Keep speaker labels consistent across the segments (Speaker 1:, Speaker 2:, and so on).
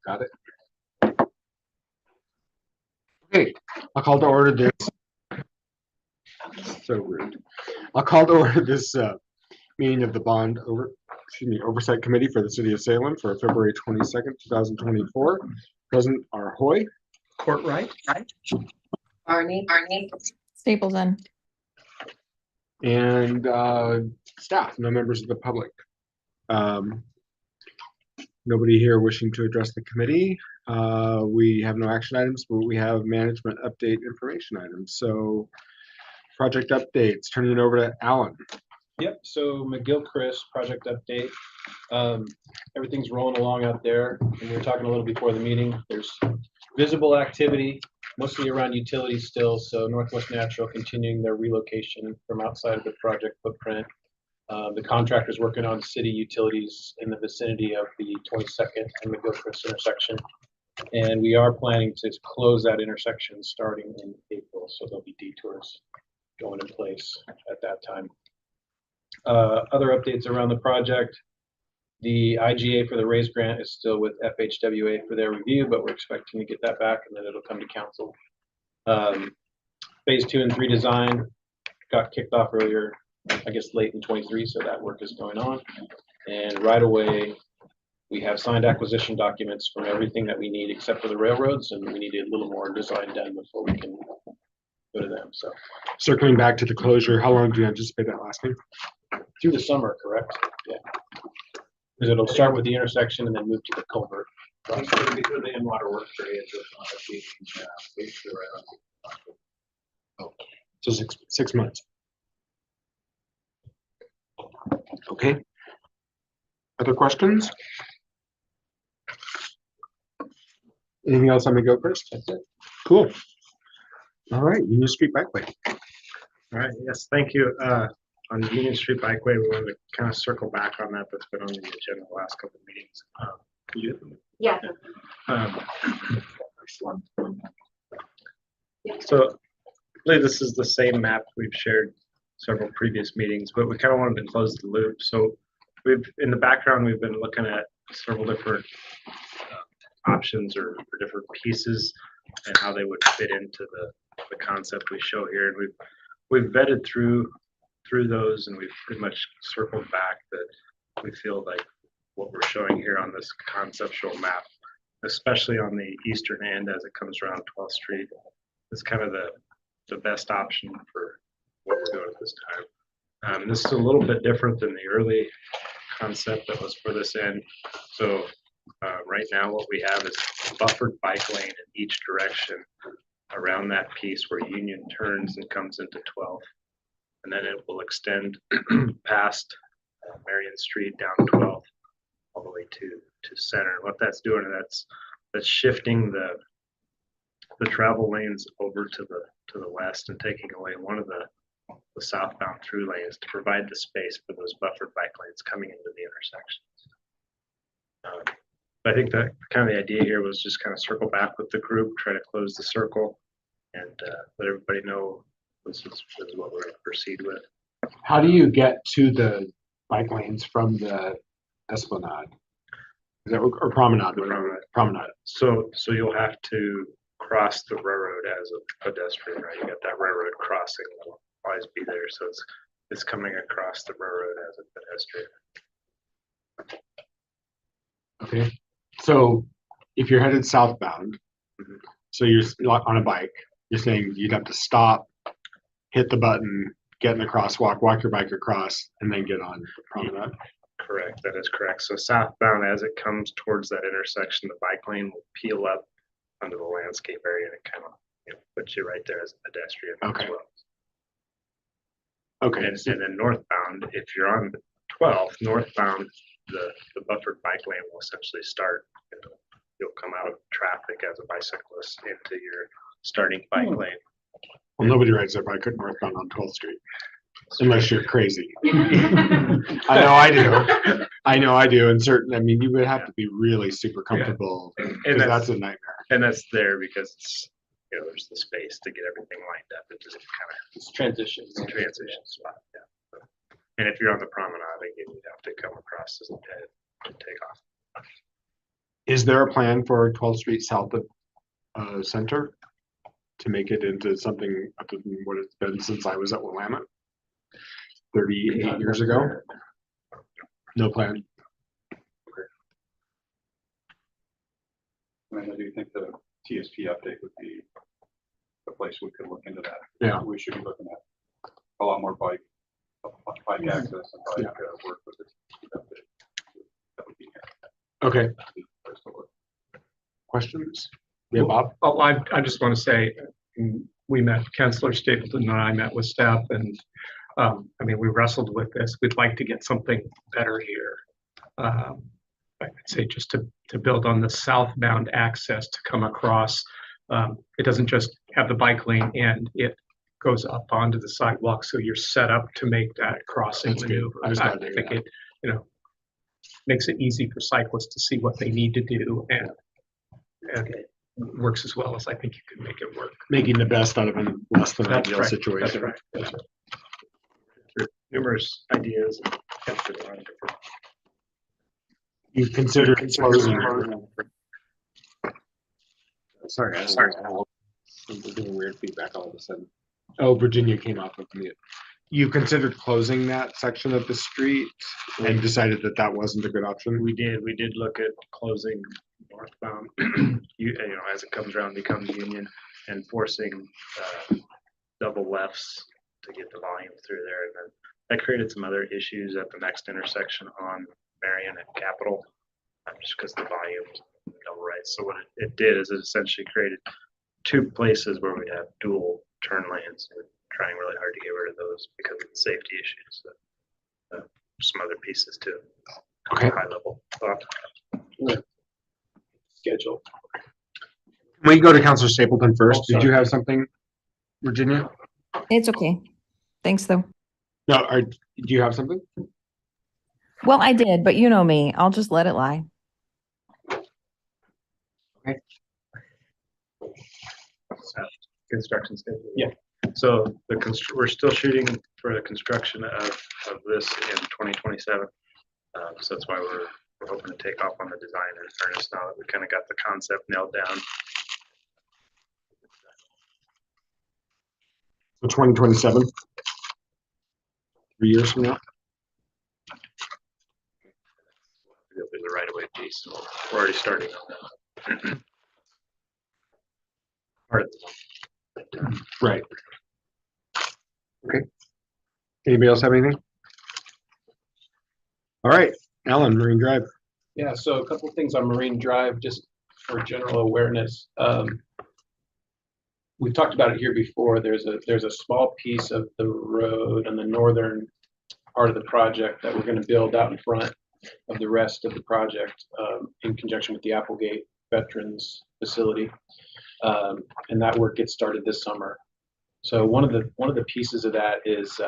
Speaker 1: Got it. Okay, I'll call to order this. So rude. I'll call to order this meeting of the Oversight Committee for the City of Salem for February 22nd, 2024. Present are Hoy,
Speaker 2: Courtright,
Speaker 3: Arnie,
Speaker 4: Stapleton.
Speaker 1: and staff, no members of the public. Nobody here wishing to address the committee. We have no action items, but we have management update information items. So project updates, turning it over to Alan.
Speaker 2: Yep, so McGilchrist project update. Everything's rolling along out there. And we were talking a little before the meeting. There's visible activity, mostly around utilities still. So Northwest Natural continuing their relocation from outside of the project footprint. The contractor's working on city utilities in the vicinity of the 22nd and McGilchrist intersection. And we are planning to close that intersection starting in April. So there'll be detours going in place at that time. Other updates around the project. The IGA for the RAISE grant is still with FHWA for their review, but we're expecting to get that back and then it'll come to council. Phase 2 and 3 design got kicked off earlier, I guess late in 23, so that work is going on. And right away, we have signed acquisition documents for everything that we need except for the railroads, and we need a little more design done before we can go to them. So
Speaker 1: Circling back to the closure, how long do you anticipate that lasting?
Speaker 2: through the summer, correct? Yeah. Because it'll start with the intersection and then move to the culvert.
Speaker 5: It's going to be through the in-water work period, so it's not being basically right on.
Speaker 1: So six months. Okay. Other questions? Anything else on McGilchrist? That's it. Cool. All right, Union Street Bikeway.
Speaker 6: All right, yes, thank you. On the Union Street Bikeway, we wanted to kind of circle back on that. That's been on the agenda the last couple of meetings.
Speaker 3: yeah.
Speaker 6: So I believe this is the same map we've shared several previous meetings, but we kind of wanted to close the loop. So in the background, we've been looking at several different options or different pieces and how they would fit into the concept we show here. And we've vetted through those, and we've pretty much circled back that we feel like what we're showing here on this conceptual map, especially on the eastern end as it comes around 12th Street, is kind of the best option for what we're doing at this time. This is a little bit different than the early concept that was for this end. So right now what we have is a buffered bike lane in each direction around that piece where Union turns and comes into 12th. And then it will extend past Marion Street down 12th all the way to center. What that's doing, that's shifting the travel lanes over to the west and taking away one of the southbound through lanes to provide the space for those buffered bike lanes coming into the intersections. I think that kind of the idea here was just kind of circle back with the group, try to close the circle, and let everybody know this is what we're going to proceed with.
Speaker 1: How do you get to the bike lanes from the Esplanade? Is that, or Promenade? Promenade.
Speaker 6: So you'll have to cross the railroad as a pedestrian, right? You got that railroad crossing that will always be there. So it's coming across the railroad as a pedestrian.
Speaker 1: Okay. So if you're headed southbound, so you're on a bike, you're saying you'd have to stop, hit the button, get in the crosswalk, walk your bike across, and then get on the Promenade.
Speaker 6: Correct. That is correct. So southbound, as it comes towards that intersection, the bike lane will peel up under the landscape area and it kind of puts you right there as a pedestrian
Speaker 1: Okay.
Speaker 6: as well.
Speaker 1: Okay.
Speaker 6: And then northbound, if you're on 12th, northbound, the buffered bike lane will essentially start. You'll come out of traffic as a bicyclist into your starting bike lane.
Speaker 1: Well, nobody rides their bike northbound on 12th Street. Unless you're crazy. I know I do. And certain, I mean, you would have to be really super comfortable because that's a nightmare.
Speaker 6: And that's there because it's, there's the space to get everything lined up. It just kind of
Speaker 2: It's transition.
Speaker 6: spot. Yeah. And if you're on the promenade, again, you'd have to come across this and take off.
Speaker 1: Is there a plan for 12th Street south of Center to make it into something other than what it's been since I was at Willamette 38 years ago? No plan.
Speaker 5: I mean, I do think the TSP update would be the place we could look into that.
Speaker 1: Yeah.
Speaker 5: We should be looking at a lot more bike access and bike work with the TSP update. That would be
Speaker 1: Okay.
Speaker 5: the place to look.
Speaker 1: Questions? Yeah, Bob.
Speaker 6: Oh, I just want to say, we met, Councilor Stapleton and I met with staff and, I mean, we wrestled with this. We'd like to get something better here. I'd say just to build on the southbound access to come across. It doesn't just have the bike lane end, it goes up onto the sidewalk, so you're set up to make that crossing
Speaker 1: That's good.
Speaker 6: maneuver.
Speaker 1: I was
Speaker 6: I
Speaker 1: glad to hear
Speaker 6: think
Speaker 1: that.
Speaker 6: it, makes it easy for cyclists to see what they need to do and it works as well as I think you can make it work.
Speaker 1: Making the best out of a less than
Speaker 6: That's
Speaker 1: ideal
Speaker 6: right,
Speaker 1: situation.
Speaker 6: That's right. That's right. Numerous ideas. And tested around different-
Speaker 1: You've considered closing. Sorry, I'm doing weird feedback all of a sudden. Oh, Virginia came off of mute. You considered closing that section of the street and decided that that wasn't a good option?
Speaker 6: We did look at closing northbound, as it comes around, becomes Union and forcing double lefts to get the volume through there. And then that created some other issues at the next intersection on Marion and Capitol, just because the volumes double right. So what it did is it essentially created two places where we'd have dual turn lanes. We're trying really hard to get rid of those because of the safety issues. Some other pieces too.
Speaker 1: Okay.
Speaker 6: High level thought.
Speaker 2: Schedule.
Speaker 1: We go to Councilor Stapleton first.
Speaker 2: Oh,
Speaker 1: Did you
Speaker 2: sorry.
Speaker 1: have something, Virginia?
Speaker 4: It's okay. Thanks, though.
Speaker 1: No, do you have something?
Speaker 4: Well, I did, but you know me. I'll just let it lie.
Speaker 6: Construction schedule.
Speaker 2: Yeah.
Speaker 6: So we're still shooting for the construction of this in 2027. So that's why we're hoping to take off on the design in earnest now that we kind of got the concept nailed down.
Speaker 1: So 2027? 3 years from now?
Speaker 6: It'll be the right of way piece. So we're already starting on that. Part of the
Speaker 1: Right. Okay. Anybody else have anything? All right, Alan, Marine Drive.
Speaker 2: Yeah, so a couple of things on Marine Drive, just for general awareness. We've talked about it here before. There's a small piece of the road on the northern part of the project that we're going to build out in front of the rest of the project in conjunction with the Applegate Veterans Facility. And that work gets started this summer. So one of the pieces of that is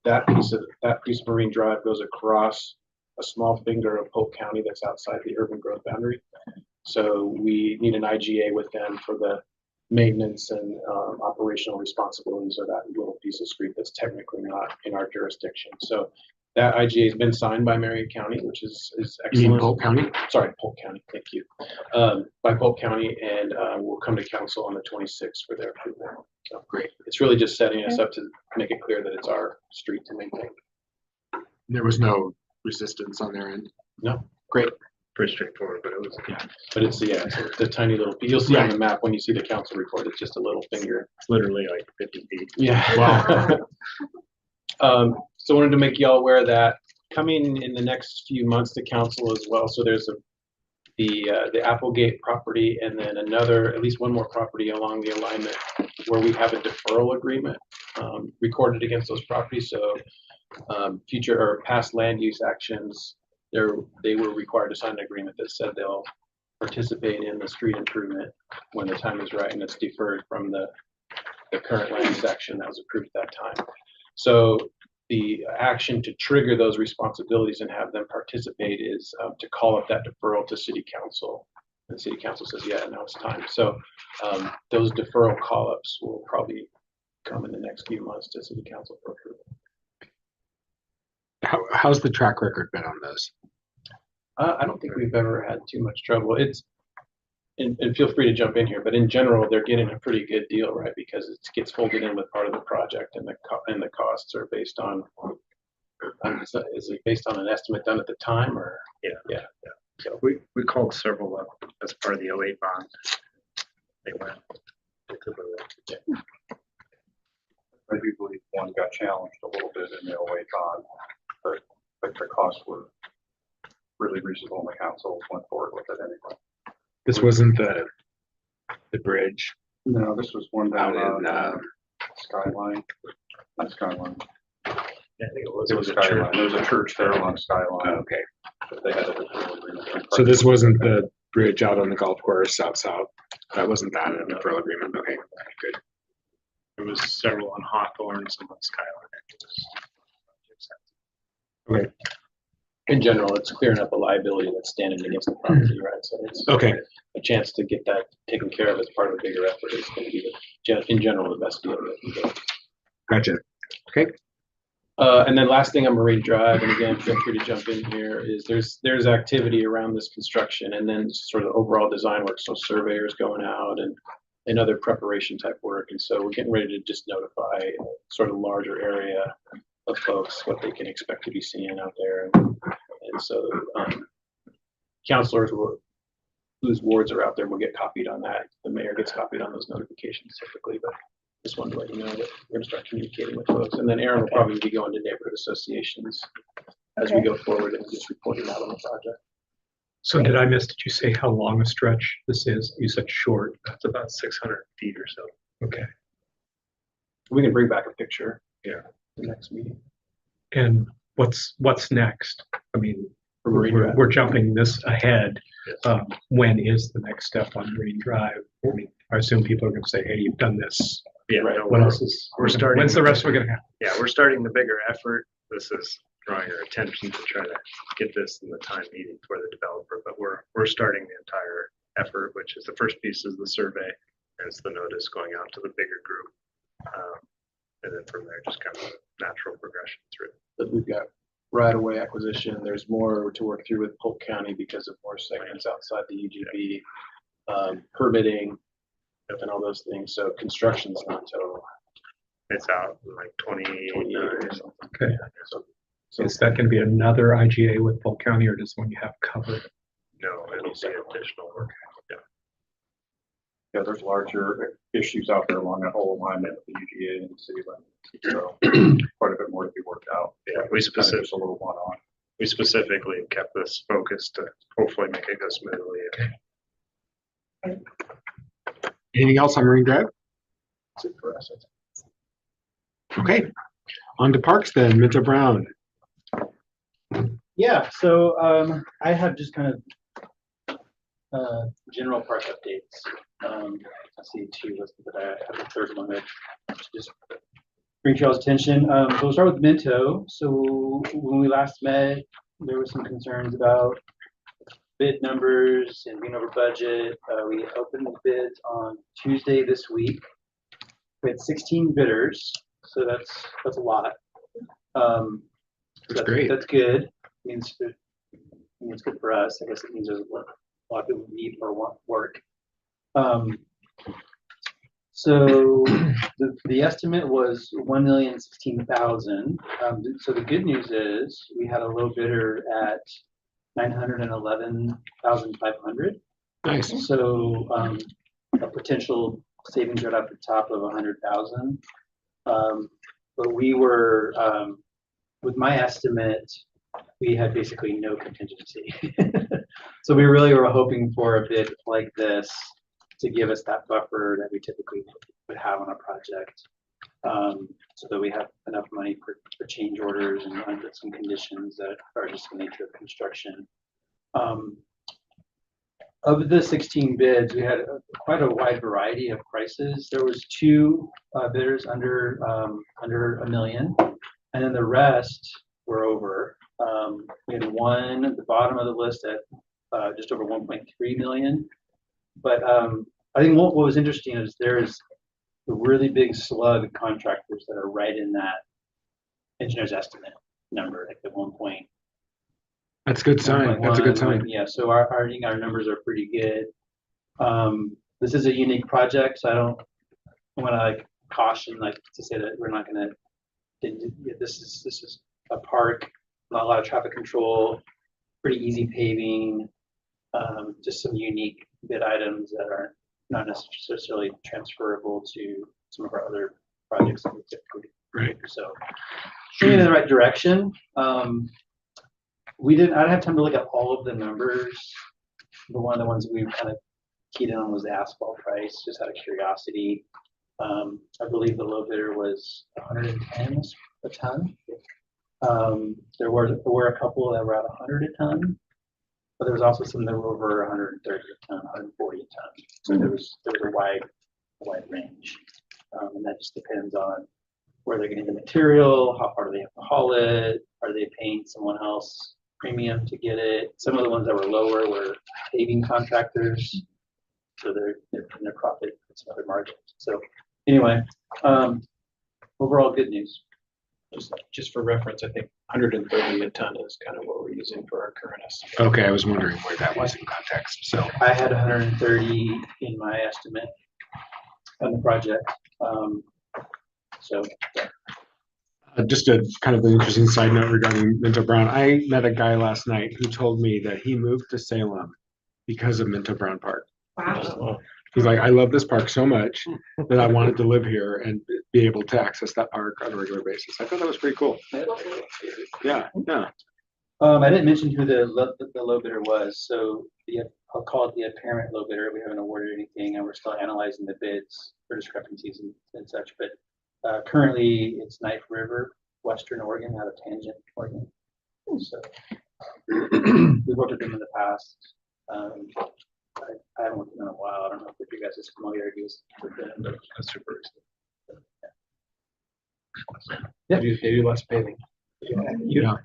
Speaker 2: that piece of Marine Drive goes across a small finger of Polk County that's outside the urban growth boundary. So we need an IGA with them for the maintenance and operational responsibilities of that little piece of street that's technically not in our jurisdiction. So that IGA has been signed by Marion County, which is
Speaker 1: You
Speaker 2: excellent.
Speaker 1: mean Polk County?
Speaker 2: Sorry, Polk County, thank you. By Polk County, and we'll come to council on the 26th for their approval. So
Speaker 1: Great.
Speaker 2: it's really just setting us up to make it clear that it's our street to maintain.
Speaker 1: There was no resistance on their end.
Speaker 2: No,
Speaker 6: pretty straightforward, but it was
Speaker 2: but it's a tiny little, you'll see on the map when you see the council report, it's just a little finger.
Speaker 6: literally like 50 feet.
Speaker 2: Yeah.
Speaker 1: Wow.
Speaker 2: So I wanted to make y'all aware that coming in the next few months to council as well. So there's the Applegate property and then at least one more property along the alignment where we have a deferral agreement recorded against those properties. So future or past land use actions, they were required to sign an agreement that said they'll participate in the street improvement when the time is right, and it's deferred from the current land use action that was approved at that time. So the action to trigger those responsibilities and have them participate is to call up that deferral to city council. And city council says, yeah, now it's time. So those deferral call-ups will probably come in the next few months to city council for approval.
Speaker 1: How's the track record been on this?
Speaker 2: I don't think we've ever had too much trouble. And feel free to jump in here, but in general, they're getting a pretty good deal, right? Because it gets folded in with part of the project and the costs are based on, is it based on an estimate done at the time or?
Speaker 6: Yeah.
Speaker 2: So,
Speaker 6: We called several up as part of the 08 bond. They went.
Speaker 5: I do believe one got challenged a little bit in the 08 bond, but the costs were really reasonable and the council went forward with it anyway.
Speaker 1: This wasn't the bridge
Speaker 5: No, this was one
Speaker 1: out
Speaker 5: down
Speaker 1: in,
Speaker 5: on Skyline, not Skyline.
Speaker 6: Yeah, I think it was.
Speaker 5: It was Skyline. There was a church there along Skyline.
Speaker 1: okay.
Speaker 5: But they had a deferral agreement.
Speaker 1: So this wasn't the bridge out on the golf course south. That wasn't that in the deferral agreement. Okay, good.
Speaker 6: There was several on Hawthorne, some on Skyline.
Speaker 2: in general, it's clearing up a liability that's standing against the property, right? So it's
Speaker 1: Okay.
Speaker 2: a chance to get that taken care of as part of a bigger effort is going to be in general, the best deal that we get.
Speaker 1: Gotcha.
Speaker 2: And then last thing on Marine Drive, and again, feel free to jump in here, is there's activity around this construction and then sort of overall design work. So surveyors going out and other preparation type work. And so we're getting ready to just notify a sort of larger area of folks what they can expect to be seeing out there. And so counselors whose wards are out there will get copied on that. The mayor gets copied on those notifications typically, but just wanted to let you know that we're gonna start communicating with folks. And then Aaron will probably be going to neighborhood associations as we go forward and just reporting out on the project.
Speaker 7: So did I miss, did you say how long a stretch this is? You said short.
Speaker 6: That's about 600 feet or so.
Speaker 7: Okay.
Speaker 2: We can bring back a picture.
Speaker 6: Yeah.
Speaker 2: The next meeting.
Speaker 7: And what's next? I mean,
Speaker 2: For Marine Drive.
Speaker 7: we're jumping this ahead.
Speaker 6: Yes.
Speaker 7: When is the next step on Marine Drive? I mean, I assume people are gonna say, hey, you've done this.
Speaker 6: Yeah,
Speaker 2: Right.
Speaker 6: no,
Speaker 7: What else is,
Speaker 6: we're starting.
Speaker 7: when's the rest we're gonna have?
Speaker 6: Yeah, we're starting the bigger effort. This is drawing our attention to try to get this in the time needed for the developer, but we're starting the entire effort, which is the first piece is the survey, and it's the notice going out to the bigger group. And then from there, just kind of a natural progression through.
Speaker 2: But we've got right away acquisition. There's more to work through with Polk County because of more segments outside the UGB, permitting and all those things. So construction's not till
Speaker 6: It's out in like
Speaker 2: 28
Speaker 6: 29.
Speaker 2: or something.
Speaker 7: Okay.
Speaker 2: So
Speaker 7: Is that gonna be another IGA with Polk County or does one you have covered?
Speaker 6: No, it'll be additional work.
Speaker 5: Yeah, there's larger issues out there along that whole alignment with the UGA and the city limits. So quite a bit more to be worked out.
Speaker 6: Yeah,
Speaker 5: Kind of just a little one on.
Speaker 6: we specifically kept this focused to hopefully make it go smoothly.
Speaker 1: Anything else on Marine Drive?
Speaker 2: that's it for us.
Speaker 1: Okay. On to parks then. Minta Brown.
Speaker 8: Yeah, so I have just kind of general park updates. I see two listed, but I have the third one that just bring y'all's attention. So we'll start with Minto. So when we last met, there was some concerns about bid numbers and being over budget. We opened the bids on Tuesday this week. We had 16 bidders, so that's a lot.
Speaker 1: That's great.
Speaker 8: That's good. Means it's good for us. I guess it means there's a lot of people need or want work. So the estimate was 1,016,000. So the good news is we had a low bidder at 911,500.
Speaker 1: Nice.
Speaker 8: So a potential savings right off the top of 100,000. But we were with my estimate, we had basically no contingency. So we really were hoping for a bid like this to give us that buffer that we typically would have on a project, so that we have enough money for change orders and under some conditions that are just the nature of construction. Of the 16 bids, we had quite a wide variety of prices. There was two bidders under $1 million, and then the rest were over. We had one at the bottom of the list at just over 1.3 million. But I think what was interesting is there's a really big slug of contractors that are right in that engineer's estimate number, like the 1.3
Speaker 1: That's a good sign. That's a good
Speaker 8: 1.1,
Speaker 1: sign.
Speaker 8: Yeah, so I think our numbers are pretty good. This is a unique project, so I don't want to like caution like to say that we're not gonna, this is a park, not a lot of traffic control, pretty easy paving, just some unique bid items that are not necessarily transferable to some of our other projects that we typically
Speaker 1: Right.
Speaker 8: do. So moving in the right direction. I didn't have time to look at all of the numbers. But one of the ones we kind of keyed in on was the asphalt price, just out of curiosity. I believe the low bidder was 110 a ton. There were a couple that were at 100 a ton, but there was also some that were over 130 a ton, 140 a ton. So there was a wide range, and that just depends on where they're getting the material, how far do they have to haul it, are they paying someone else premium to get it? Some of the ones that were lower were paving contractors, so they're putting their profit at some other margins. So anyway, overall good news.
Speaker 2: Just for reference, I think 130 a ton is kind of what we're using for our current estimate.
Speaker 1: Okay, I was wondering where that was in context. So
Speaker 8: I had 130 in my estimate on the project. So
Speaker 1: just a kind of an interesting side note regarding Minto Brown. I met a guy last night who told me that he moved to Salem because of Minto Brown Park.
Speaker 3: Wow.
Speaker 1: He's like, I love this park so much that I wanted to live here and be able to access that park on a regular basis. I thought that was pretty cool. Yeah, yeah.
Speaker 8: I didn't mention who the low bidder was. So I'll call it the apparent low bidder. We haven't awarded anything, and we're still analyzing the bids for discrepancies and such. But currently, it's Knife River, Western Oregon, out of Tangent, Oregon. So we've worked with them in the past. I haven't worked with them in a while. I don't know if you guys' familiarities with them, but
Speaker 6: That's super.
Speaker 8: Yeah.
Speaker 2: They do less paving.
Speaker 7: You,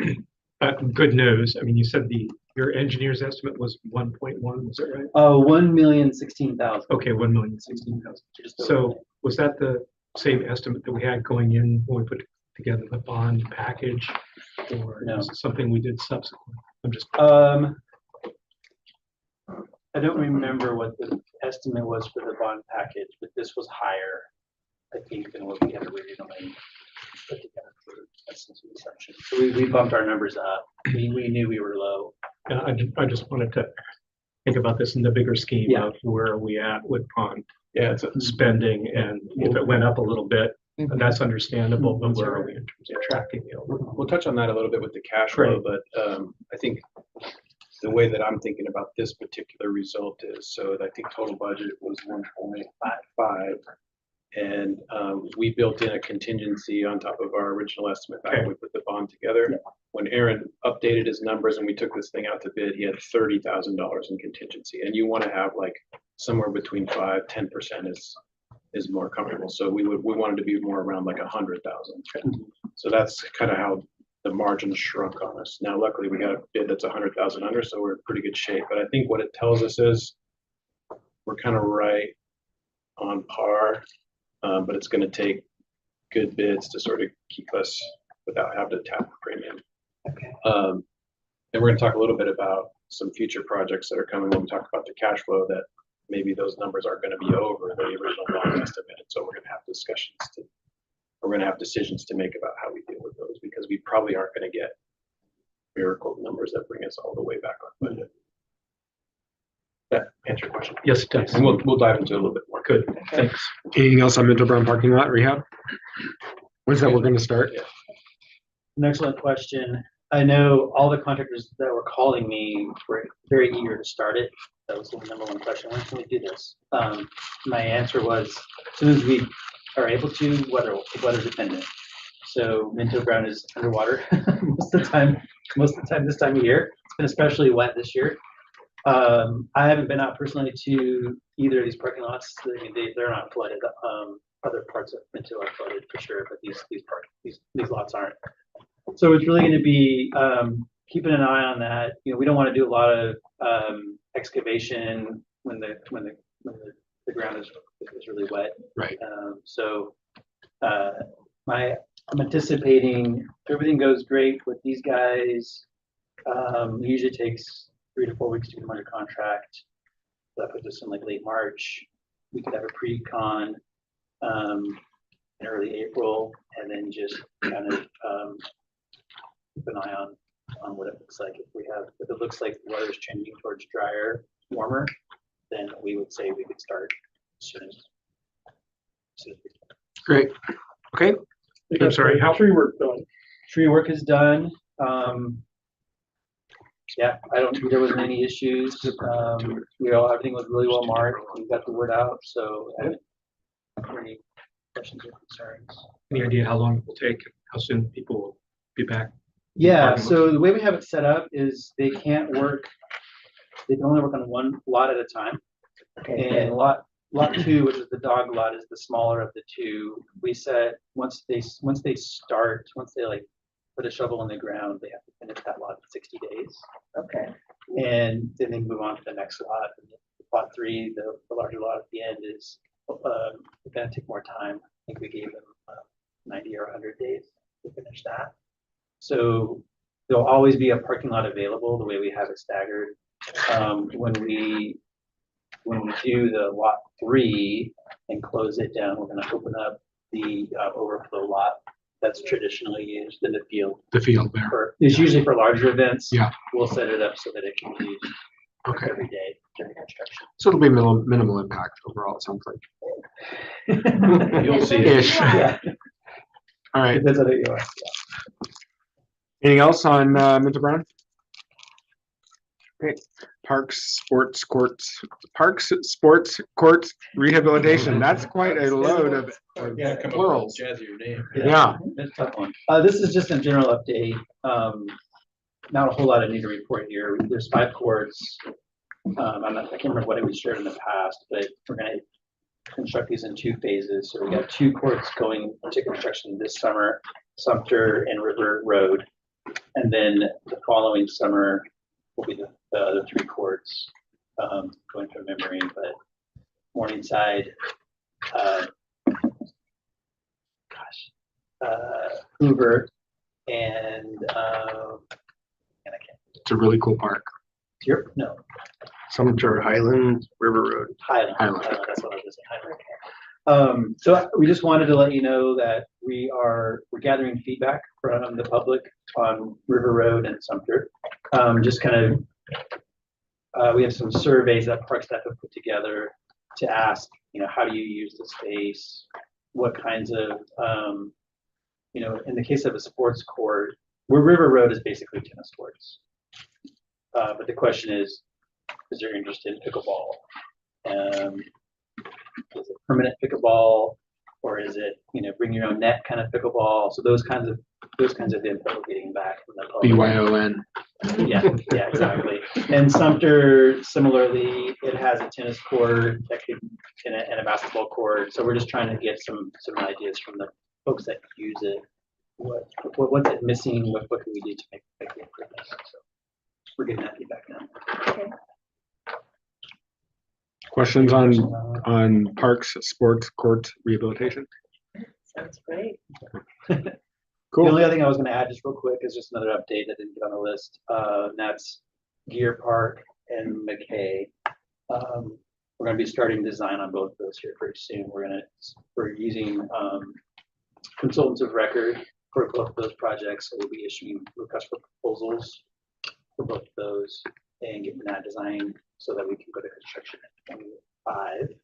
Speaker 7: good news. I mean, you said your engineer's estimate was 1.1, was that right?
Speaker 8: 1,016,000.
Speaker 7: Okay, 1,016,000. So was that the same estimate that we had going in when we put together the bond package? Or
Speaker 8: No.
Speaker 7: is it something we did subsequent? I'm just,
Speaker 8: I don't remember what the estimate was for the bond package, but this was higher, I think, than what we had originally put together for estimates and assumptions. So we bumped our numbers up. We knew we were low.
Speaker 7: I just wanted to think about this in the bigger scheme
Speaker 8: Yeah.
Speaker 7: of where are we at with bond
Speaker 2: Yeah, it's
Speaker 7: spending, and if it went up a little bit, that's understandable, but where are we in terms of tracking the overall?
Speaker 2: We'll touch on that a little bit with the cash flow, but I think the way that I'm thinking about this particular result is, so I think total budget was 1.55. And we built in a contingency on top of our original estimate back when we put the bond together. When Aaron updated his numbers and we took this thing out to bid, he had $30,000 in contingency. And you want to have like somewhere between 5-10% is more comfortable. So we wanted to be more around like 100,000. So that's kind of how the margin shrunk on us. Now, luckily, we got a bid that's 100,000 under, so we're in pretty good shape. But I think what it tells us is we're kind of right on par, but it's going to take good bids to sort of keep us without having to tap the premium.
Speaker 8: Okay.
Speaker 2: And we're going to talk a little bit about some future projects that are coming when we talk about the cash flow, that maybe those numbers are going to be over the original bond estimate. So we're going to have we're going to have decisions to make about how we deal with those, because we probably aren't going to get miracle numbers that bring us all the way back on budget. That answer your question?
Speaker 7: Yes, it does.
Speaker 2: And we'll dive into it a little bit more.
Speaker 7: Good, thanks.
Speaker 1: Anything else on Minto Brown parking lot rehab? When's that we're going to start?
Speaker 8: An excellent question. I know all the contractors that were calling me were very eager to start it. That was the number one question. When can we do this? My answer was, as soon as we are able to, weather dependent. So Minto Brown is underwater most of the time this time of year. It's been especially wet this year. I haven't been out personally to either of these parking lots. I mean, they're not flooded. Other parts of Minto are flooded for sure, but these lots aren't. So it's really going to be keeping an eye on that. You know, we don't want to do a lot of excavation when the ground is really wet.
Speaker 1: Right.
Speaker 8: I'm anticipating if everything goes great with these guys, Usually takes 3 to 4 weeks to get them under contract. That puts us in like late March. We could have a pre-con in early April, and then just kind of keep an eye on what it looks like. If it looks like the weather is changing towards drier, warmer, then we would say we could start as soon as we can.
Speaker 1: Great. Okay.
Speaker 7: I'm sorry, how,
Speaker 2: Tree work done.
Speaker 8: Tree work is done. Yeah, there wasn't any issues. Everything was really well marked. We got the word out, so I haven't heard any questions or concerns.
Speaker 7: any idea how long it will take, how soon people will be back?
Speaker 8: Yeah,
Speaker 7: Parking
Speaker 8: so the way we have it set up is they can only work on one lot at a time. And lot 2, which is the dog lot, is the smaller of the two. We said, once they like put a shovel in the ground, they have to finish that lot in 60 days.
Speaker 3: Okay.
Speaker 8: And then they move on to the next lot. And lot 3, the larger lot at the end is gonna take more time. I think we gave them 90 or 100 days to finish that. So there'll always be a parking lot available the way we have it staggered. When we do the lot 3 and close it down, we're gonna open up the overflow lot that's traditionally used in the field.
Speaker 1: The field there.
Speaker 8: It's usually for larger events.
Speaker 1: Yeah.
Speaker 8: We'll set it up so that it can be used
Speaker 1: Okay.
Speaker 8: every day during construction.
Speaker 1: So it'll be minimal impact overall, it sounds like.
Speaker 2: You'll see it.
Speaker 1: Ish.
Speaker 8: Yeah,
Speaker 1: All right.
Speaker 8: depends on who you are.
Speaker 1: Anything else on Minto Brown? Okay. Parks, sports courts, rehabilitation. That's quite a load of
Speaker 2: Yeah, come up with
Speaker 1: plurals.
Speaker 2: a jazzier name.
Speaker 1: Yeah.
Speaker 8: That's a tough one. This is just a general update. Not a whole lot I need to report here. There's 5 courts. I can't remember what it was shared in the past, but we're gonna construct these in 2 phases. So we got 2 courts going into construction this summer, Sumter and River Road. And then the following summer will be the other 3 courts, going from memory, but Morningside, Hoover, and I can't.
Speaker 1: It's a really cool park.
Speaker 8: No,
Speaker 1: Sumter, Highland, River Road.
Speaker 8: Highland.
Speaker 1: Highland.
Speaker 8: That's what I was saying. Highland. So we just wanted to let you know that we're gathering feedback from the public on River Road and Sumter. Just kind of, we have some surveys that park staff have put together to ask, how do you use the space? What kinds of, in the case of a sports court, where River Road is basically tennis courts. But the question is there interest in pickleball? Is it permanent pickleball, or is it, bring your own net kind of pickleball? So those kinds of input we're getting back from the public.
Speaker 1: BYON.
Speaker 8: Yeah, exactly. And Sumter, similarly, it has a tennis court and a basketball court. So we're just trying to get some ideas from the folks that use it. What's it missing? What can we do to make the improvements? So we're getting that feedback now.
Speaker 1: Questions on parks, sports, court rehabilitation?
Speaker 3: Sounds great.
Speaker 8: The
Speaker 1: Cool.
Speaker 8: only other thing I was going to add just real quick is just another update that didn't get on the list. And that's Gear Park and McKay. We're going to be starting design on both of those here pretty soon. We're using consultants of record for both of those projects. So we'll be issuing requests for proposals for both of those and getting that design so that we can go to construction in 2025.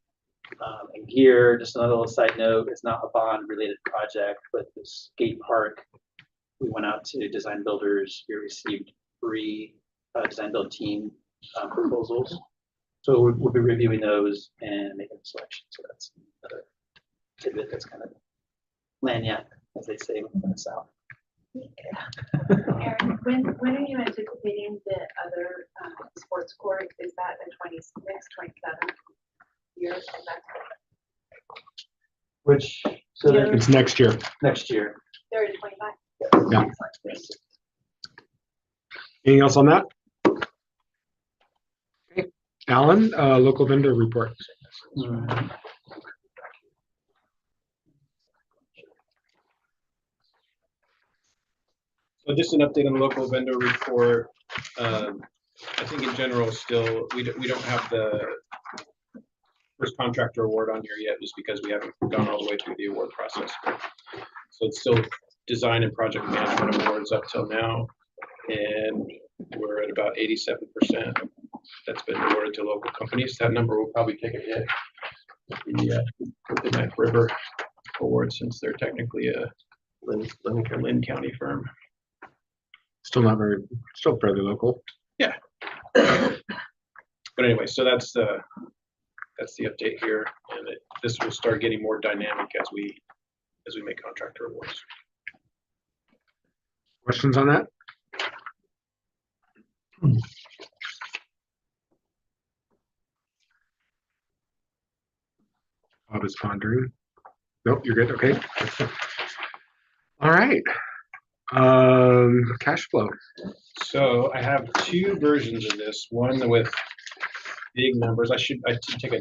Speaker 8: And Gear, just another little side note, it's not a bond related project, but the skate park, we went out to design builders. We received 3 design build team proposals. So we'll be reviewing those and making a selection. So that's another tidbit that's kind of lagniappe, as they say in the South.
Speaker 9: Aaron, when are you anticipating the other sports court? Is that the 26th, 27th year?
Speaker 8: Which, so
Speaker 9: Yeah.
Speaker 1: It's next year.
Speaker 8: next year.
Speaker 9: 3rd to 25th?
Speaker 1: Yeah. Anything else on that? Okay. Alan, local vendor report.
Speaker 2: So just an update on the local vendor report. I think in general, still, we don't have the first contractor award on here yet, just because we haven't gone all the way through the award process. So it's still design and project management awards up till now, and we're at about 87% that's been awarded to local companies. That number will probably take a hit with the Knife River Award, since they're technically a Lynn County firm.
Speaker 1: Still fairly local.
Speaker 2: But anyway, so that's the update here, and this will start getting more dynamic as we make contractor awards.
Speaker 1: Questions on that? Bob is pondering. Nope, you're good. Okay. All right. Cash flow.
Speaker 2: So I have two versions of this, one with big numbers. I should take a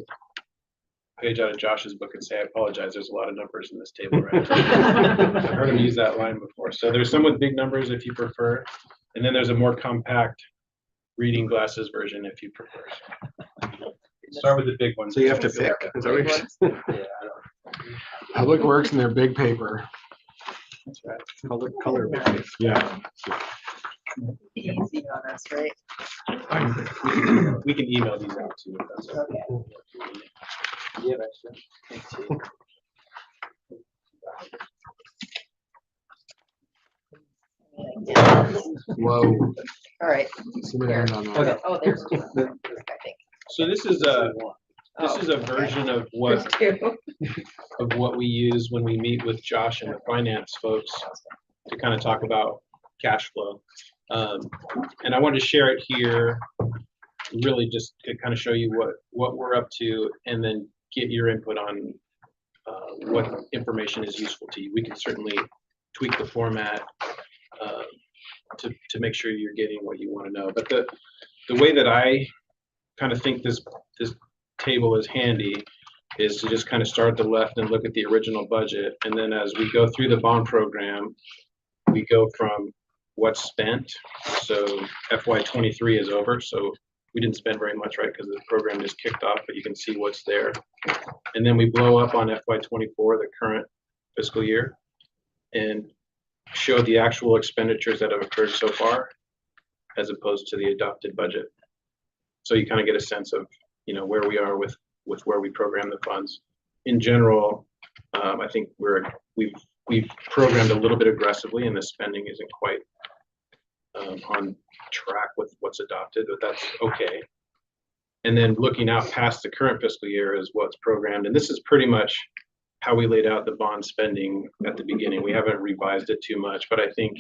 Speaker 2: page out of Josh's book and say, I apologize, there's a lot of numbers in this table, right? I've heard him use that line before. So there's some with big numbers if you prefer, and then there's a more compact reading glasses version if you prefer. Start with the big one.
Speaker 1: So you have to pick. Is that what you're saying? Public Works and their big paper.
Speaker 2: That's right.
Speaker 1: Color. Yeah.
Speaker 3: Easy on us, right?
Speaker 2: We can email these out too. If that's okay.
Speaker 8: Do you have extra? Thank you.
Speaker 1: Whoa.
Speaker 3: All right.
Speaker 1: See what I had on that.
Speaker 8: Okay.
Speaker 3: Oh, there's two, I think.
Speaker 2: So this is a version of what
Speaker 3: There's two.
Speaker 2: of what we use when we meet with Josh and the finance folks to kind of talk about cash flow. And I wanted to share it here, really just to kind of show you what we're up to, and then get your input on what information is useful to you. We can certainly tweak the format to make sure you're getting what you want to know. But the way that I kind of think this table is handy is to just kind of start at the left and look at the original budget. And then as we go through the bond program, we go from what's spent. So FY23 is over. So we didn't spend very much, right? Because the program just kicked off, but you can see what's there. And then we blow up on FY24, the current fiscal year, and show the actual expenditures that have occurred so far, as opposed to the adopted budget. So you kind of get a sense of, where we are with where we program the funds. In general, I think we've programmed a little bit aggressively, and the spending isn't quite on track with what's adopted, but that's okay. And then looking out past the current fiscal year is what's programmed, and this is pretty much how we laid out the bond spending at the beginning. We haven't revised it too much, but I think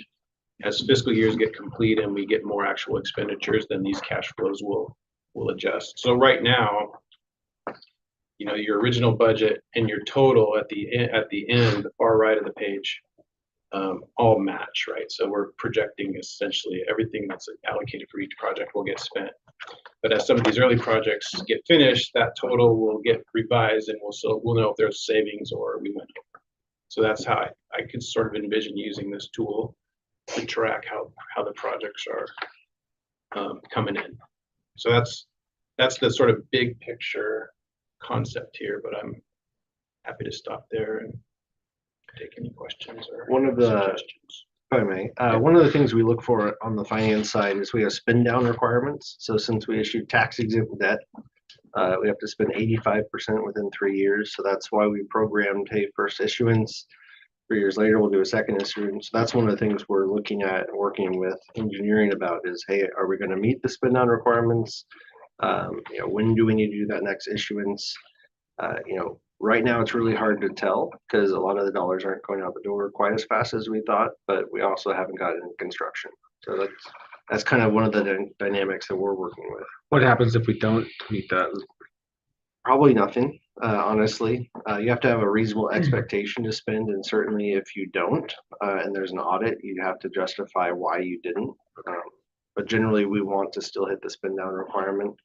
Speaker 2: as fiscal years get complete and we get more actual expenditures, then these cash flows will adjust. So right now, your original budget and your total at the end, the far right of the page, all match, right? So we're projecting essentially everything that's allocated for each project will get spent. But as some of these early projects get finished, that total will get revised, and we'll know if there's savings or we went over. So that's how I could sort of envision using this tool to track how the projects are coming in. So that's the sort of big picture concept here, but I'm happy to stop there and take any questions or suggestions.
Speaker 10: If I may, one of the things we look for on the finance side is we have spend down requirements. So since we issued tax exempt debt, we have to spend 85% within 3 years. So that's why we programmed, hey, first issuance, 3 years later, we'll do a second issuance. So that's one of the things we're looking at and working with engineering about is, hey, are we going to meet the spend down requirements? When do we need to do that next issuance? Right now it's really hard to tell because a lot of the dollars aren't going out the door quite as fast as we thought, but we also haven't gotten into construction. So that's kind of one of the dynamics that we're working with.
Speaker 1: What happens if we don't meet that?
Speaker 10: Probably nothing, honestly. You have to have a reasonable expectation to spend, and certainly if you don't, and there's an audit, you have to justify why you didn't. But generally we want to still hit the spend down requirement.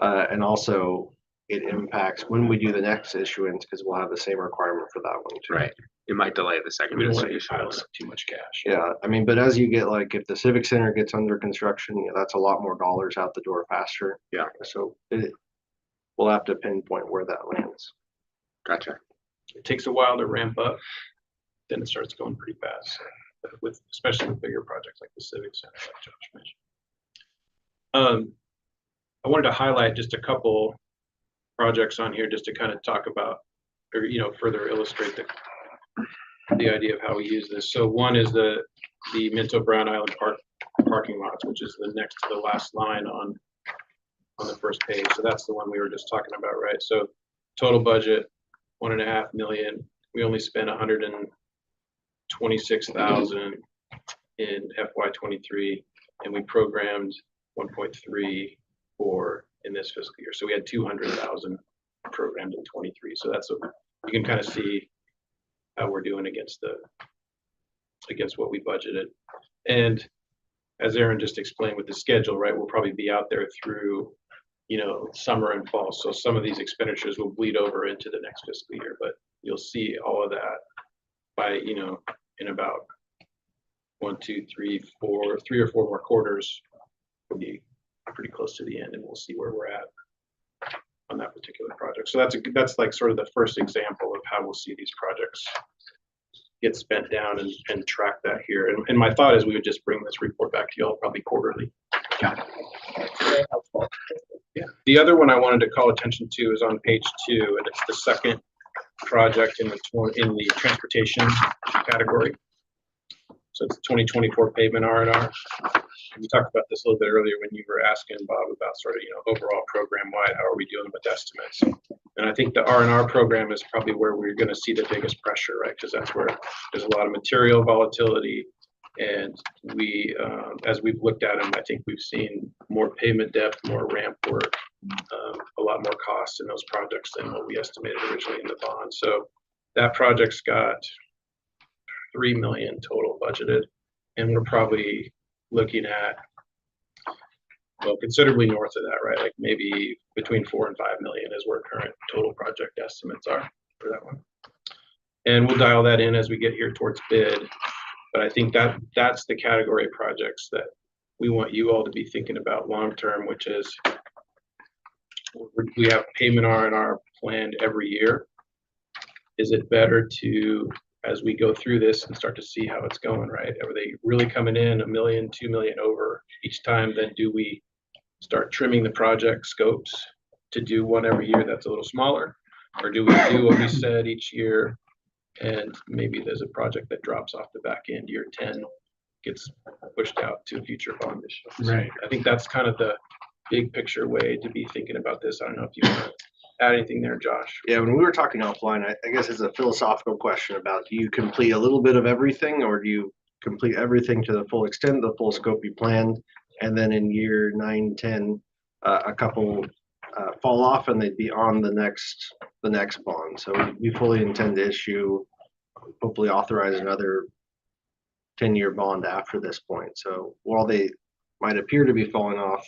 Speaker 10: And also it impacts when we do the next issuance because we'll have the same requirement for that one too.
Speaker 1: Right. it might delay the second
Speaker 2: We don't want to be
Speaker 1: distribution.
Speaker 2: piling up too much cash.
Speaker 10: Yeah, I mean, but as you get like, if the Civic Center gets under construction, that's a lot more dollars out the door faster.
Speaker 1: Yeah.
Speaker 10: So we'll have to pinpoint where that lands.
Speaker 1: Gotcha.
Speaker 2: It takes a while to ramp up, then it starts going pretty fast, so, with, especially with bigger projects like the Civic Center, like Josh mentioned. I wanted to highlight just a couple projects on here just to kind of talk about, or, you know, further illustrate the idea of how we use this. So one is the Minto Brown Island parking lots, which is the next to the last line on the first page. So that's the one we were just talking about, right? So total budget, 1.5 million. We only spent 126,000 in FY23, and we programmed 1.3 for in this fiscal year. So we had 200,000 programmed in 23. So that's you can kind of see how we're doing against what we budgeted. And as Aaron just explained with the schedule, right, we'll probably be out there through, you know, summer and fall. So some of these expenditures will bleed over into the next fiscal year, but you'll see all of that by, you know, in about 1, 2, 3, 4, 3 or 4 more quarters. We'll be pretty close to the end, and we'll see where we're at on that particular project. So that's like sort of the first example of how we'll see these projects get spent down and track that here. And my thought is we would just bring this report back to y'all probably quarterly.
Speaker 1: Got
Speaker 3: Very helpful.
Speaker 2: Yeah. The other one I wanted to call attention to is on page 2, and it's the second project in the transportation category. So it's 2024 pavement R&R. We talked about this a little bit earlier when you were asking Bob about sort of, you know, overall program wide, how are we dealing with estimates? And I think the R&R program is probably where we're going to see the biggest pressure, right? Because that's where there's a lot of material volatility. And we, as we've looked at them, I think we've seen more pavement depth, more ramp work, a lot more cost in those projects than what we estimated originally in the bond. So that project's got $3 million total budgeted, and we're probably looking at, well, considerably north of that, right? Like maybe between 4 and 5 million is where current total project estimates are for that one. And we'll dial that in as we get here towards bid. But I think that's the category of projects that we want you all to be thinking about long term, which is we have payment R&R planned every year. Is it better to, as we go through this and start to see how it's going, right? Are they really coming in $1 million, $2 million over each time? Then do we start trimming the project scopes to do one every year that's a little smaller? Or do we do what we said each year, and maybe there's a project that drops off the back end, year 10 gets pushed out to future bond issues?
Speaker 1: Right.
Speaker 2: I think that's kind of the big picture way to be thinking about this. I don't know if you want to add anything there, Josh.
Speaker 10: Yeah, when we were talking offline, I guess it's a philosophical question about, do you complete a little bit of everything, or do you complete everything to the full extent, the full scope you planned, and then in year 9, 10, a couple fall off and they'd be on the next bond. So we fully intend to issue, hopefully authorize another 10-year bond after this point. So while they might appear to be falling off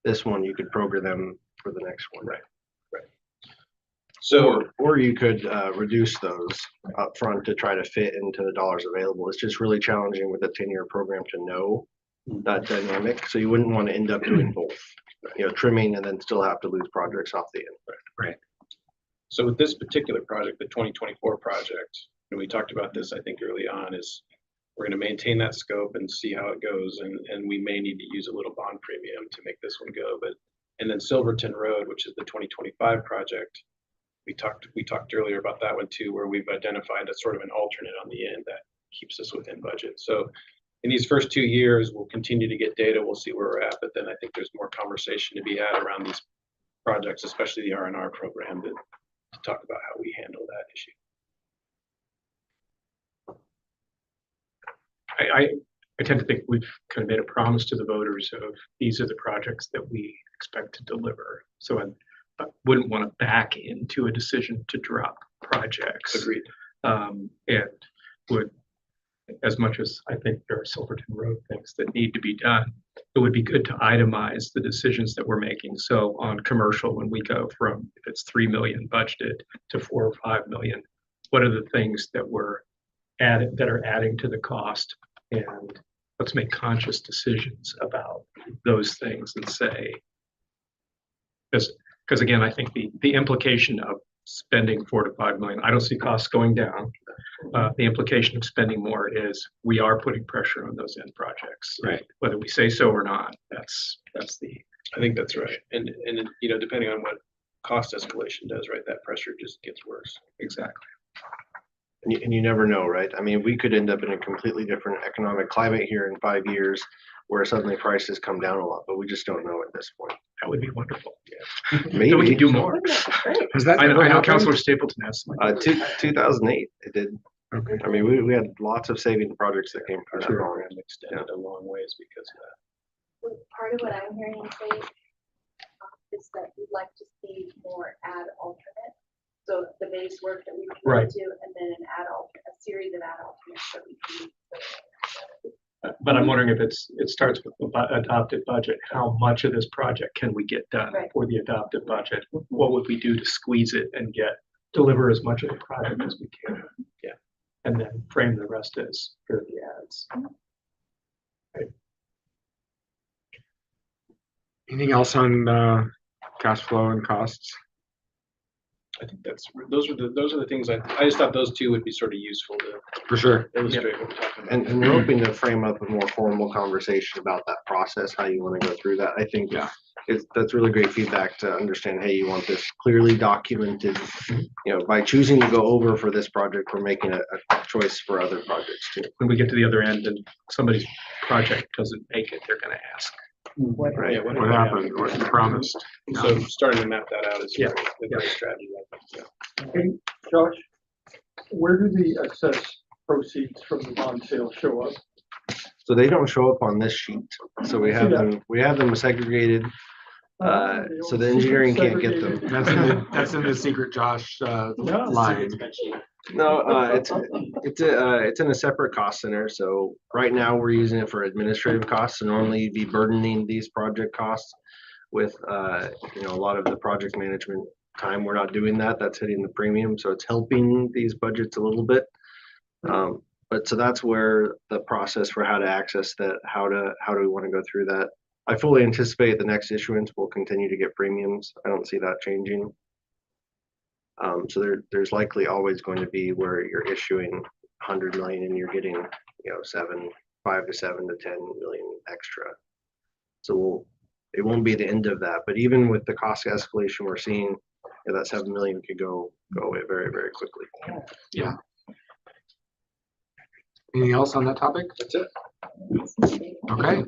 Speaker 10: this one, you could program them for the next one.
Speaker 2: Right. So,
Speaker 10: or you could reduce those up front to try to fit into the dollars available. It's just really challenging with a 10-year program to know that dynamic. So you wouldn't want to end up doing both, you know, trimming and then still have to lose projects off the end.
Speaker 1: Right.
Speaker 2: So with this particular project, the 2024 project, and we talked about this, I think early on, is we're going to maintain that scope and see how it goes. And we may need to use a little bond premium to make this one go. And then Silverton Road, which is the 2025 project, we talked earlier about that one too, where we've identified a sort of an alternate on the end that keeps us within budget. So in these first 2 years, we'll continue to get data. We'll see where we're at, but then I think there's more conversation to be had around these projects, especially the R&R program, to talk about how we handle that issue.
Speaker 7: I tend to think we've kind of made a promise to the voters of these are the projects that we expect to deliver. So I wouldn't want to back into a decision to drop projects.
Speaker 2: Agreed.
Speaker 7: And would, as much as I think there are Silverton Road things that need to be done, it would be good to itemize the decisions that we're making. So on commercial, when we go from, if it's 3 million budgeted to 4 or 5 million, what are the things that we're that are adding to the cost. And let's make conscious decisions about those things and say, because again, I think the implication of spending 4 to 5 million, I don't see costs going down. The implication of spending more is we are putting pressure on those end projects.
Speaker 1: Right.
Speaker 7: Whether we say so or not, that's the,
Speaker 2: I think that's right. And, you know, depending on what cost escalation does, right, that pressure just gets worse.
Speaker 7: exactly.
Speaker 10: And you never know, right? I mean, we could end up in a completely different economic climate here in 5 years where suddenly prices come down a lot, but we just don't know at this point.
Speaker 7: That would be wonderful. Yeah.
Speaker 10: Maybe.
Speaker 7: Then we can do more.
Speaker 3: Wouldn't that be great?
Speaker 1: Has that
Speaker 7: I know,
Speaker 1: ever
Speaker 7: I know
Speaker 1: happened?
Speaker 7: Councilor Stapleton has some.
Speaker 10: 2008, it did.
Speaker 1: Okay.
Speaker 10: I mean, we had lots of saving projects that came from that.
Speaker 2: Our
Speaker 10: long.
Speaker 2: program extended a long ways because of that.
Speaker 9: Well, part of what I'm hearing you say is that you'd like to see more ad alternate. So the base work that we
Speaker 7: Right.
Speaker 9: commit to, and then an ad alternate, a series of ad alternates that we can use.
Speaker 7: But I'm wondering if it starts with the adopted budget, how much of this project can we get done
Speaker 9: Right.
Speaker 7: for the adopted budget? What would we do to squeeze it and deliver as much of the project as we can?
Speaker 2: Yeah.
Speaker 7: And then frame the rest as for the ads.
Speaker 1: Anything else on cash flow and costs?
Speaker 2: I think those are the things I just thought those two would be sort of useful to
Speaker 1: For sure.
Speaker 2: illustrate what we're talking about.
Speaker 10: And we're hoping to frame up a more formal conversation about that process, how you want to go through that. I think
Speaker 1: Yeah.
Speaker 10: that's really great feedback to understand, hey, you want this clearly documented. You know, by choosing to go over for this project, we're making a choice for other projects too.
Speaker 7: When we get to the other end and somebody's project doesn't make it, they're gonna ask.
Speaker 10: Right.
Speaker 2: Yeah,
Speaker 1: What happened? What you promised?
Speaker 2: So starting to map that out is
Speaker 7: Yeah.
Speaker 2: a great strategy, I think, so.
Speaker 11: Hey, Josh, where do the excess proceeds from the bond sale show up?
Speaker 10: So they don't show up on this sheet. So we have them segregated. So the engineering can't get them.
Speaker 1: That's in the secret Josh
Speaker 11: Yeah.
Speaker 1: line.
Speaker 10: No, it's in a separate cost center. So right now we're using it for administrative costs. And normally you'd be burdening these project costs with, a lot of the project management time. We're not doing that. That's hitting the premium. So it's helping these budgets a little bit. But so that's where the process for how to access that, how do we want to go through that? I fully anticipate the next issuance will continue to get premiums. I don't see that changing. So there's likely always going to be where you're issuing 100 million and you're getting, 5 to 7 to 10 million extra. So it won't be the end of that, but even with the cost escalation we're seeing, that 7 million could go away very, very quickly.
Speaker 1: Yeah. Anything else on that topic?
Speaker 2: That's it.
Speaker 1: Okay.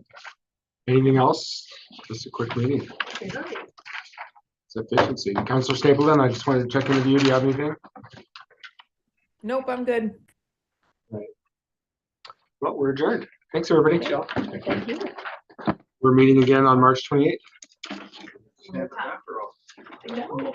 Speaker 1: Anything else? Just a quick meeting. It's efficiency. Councilor Stapleton, I just wanted to check in with you. Do you have anything?
Speaker 4: Nope, I'm good.
Speaker 1: Well, we're adjourned. Thanks, everybody.
Speaker 3: Thank you.
Speaker 1: We're meeting again on March 28th.
Speaker 3: No.